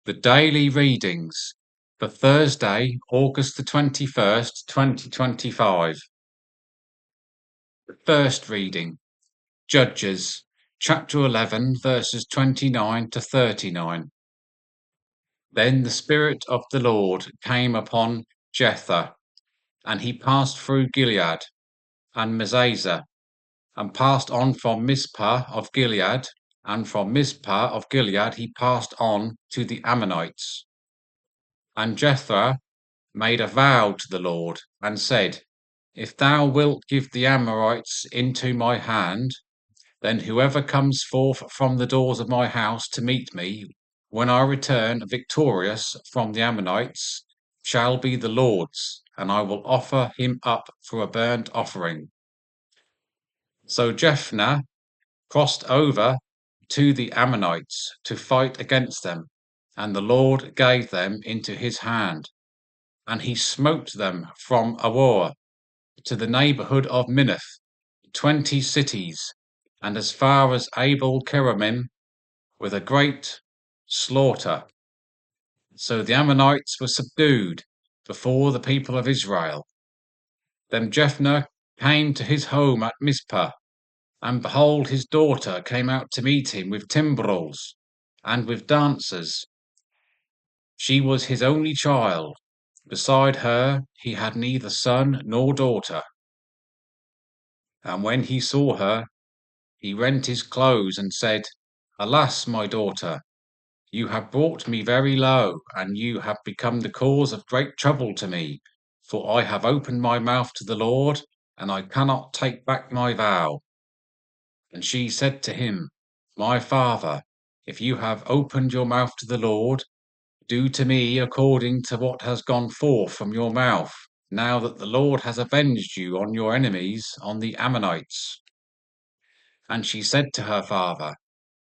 The daily readings for Thursday, August the 21st, 2025. The first reading, Judges, chapter 11, verses 29 to 39. Then the Spirit of the Lord came upon Jephthah, and he passed through Gilead and Manasseh, and passed on from Mizpah of Gilead, and from Mizpah of Gilead he passed on to the Ammonites. And Jephthah made a vow to the Lord, and said, If thou wilt give the Amorites into my hand, then whoever comes forth from the doors of my house to meet me, when I return victorious from the Ammonites, shall be the Lord's, and I will offer him up for a burnt offering. So Jephthah crossed over to the Ammonites to fight against them, and the Lord gave them into his hand. And he smote them from Aroer to the neighbourhood of Minnith, 20 cities, and as far as Abel Keramim, with a great slaughter. So the Ammonites were subdued before the people of Israel. Then Jephthah came to his home at Mizpah, and behold, his daughter came out to meet him with timbrels and with dancers. She was his only child. Beside her he had neither son nor daughter. And when he saw her, he rent his clothes and said, Alas, my daughter, you have brought me very low, and you have become the cause of great trouble to me, for I have opened my mouth to the Lord, and I cannot take back my vow. And she said to him, My father, if you have opened your mouth to the Lord, do to me according to what has gone forth from your mouth, now that the Lord has avenged you on your enemies, on the Ammonites. And she said to her father,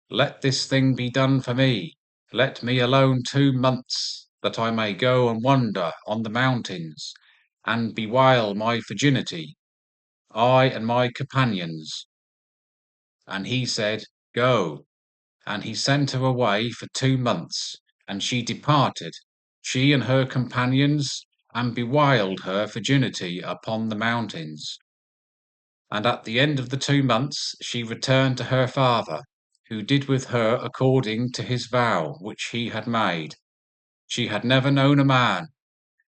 Let this thing be done for me. Let me alone 2 months, that I may go and wander on the mountains, and bewail my virginity, I and my companions. And he said, Go. And he sent her away for 2 months, and she departed, she and her companions, and bewailed her virginity upon the mountains. And at the end of the 2 months she returned to her father, who did with her according to his vow which he had made. She had never known a man,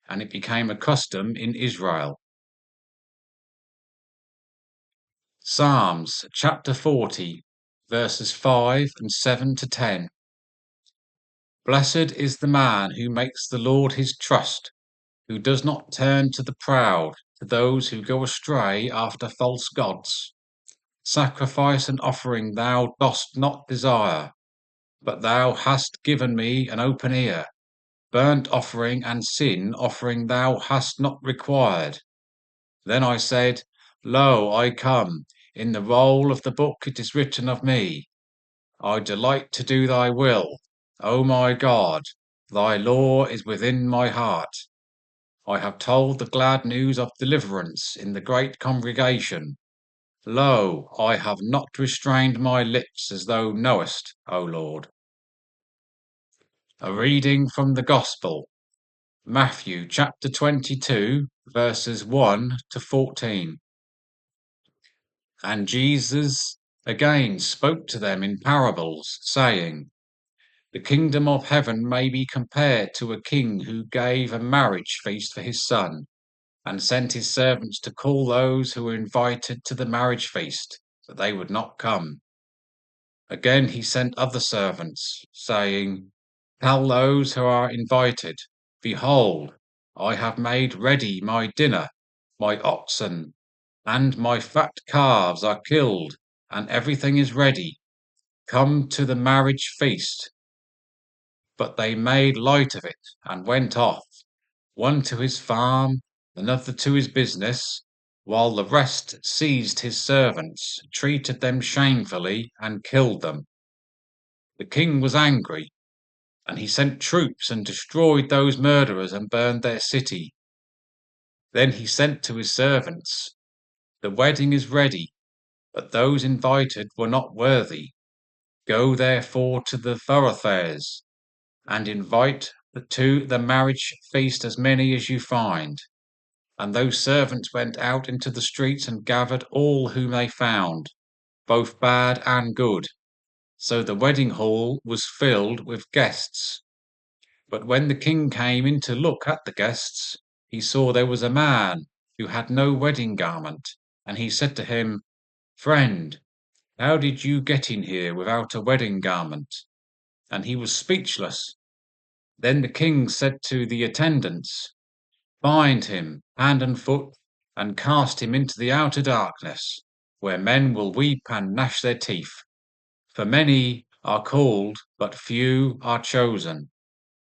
and it became a custom in Israel. Psalms chapter 40, verses 5 and 7 to 10. Blessed is the man who makes the Lord his trust, who does not turn to the proud, to those who go astray after false gods. Sacrifice and offering thou dost not desire, but thou hast given me an open ear. Burnt offering and sin offering thou hast not required. Then I said, Lo, I come. In the roll of the book it is written of me. I delight to do thy will. O my God, thy law is within my heart. I have told the glad news of deliverance in the great congregation. Lo, I have not restrained my lips, as thou knowest, O Lord. A reading from the Gospel, Matthew chapter 22, verses 1 to 14. And Jesus again spoke to them in parables, saying, The kingdom of heaven may be compared to a king who gave a marriage feast for his son, and sent his servants to call those who were invited to the marriage feast, but they would not come. Again he sent other servants, saying, Tell those who are invited, Behold, I have made ready my dinner, my oxen and my fat calves are killed, and everything is ready. Come to the marriage feast. But they made light of it, and went off, one to his farm, another to his business, while the rest seized his servants, treated them shamefully, and killed them. The king was angry, and he sent troops and destroyed those murderers and burned their city. Then he sent to his servants, The wedding is ready, but those invited were not worthy. Go therefore to the thoroughfares, and invite to the marriage feast as many as you find. And those servants went out into the streets and gathered all whom they found, both bad and good. So the wedding hall was filled with guests. But when the king came in to look at the guests, he saw there was a man who had no wedding garment, and he said to him, "Friend, how did you get in here without a wedding garment?" And he was speechless. Then the king said to the attendants, "Bind him hand and foot, and cast him into the outer darkness, where men will weep and gnash their teeth. For many are called, but few are chosen."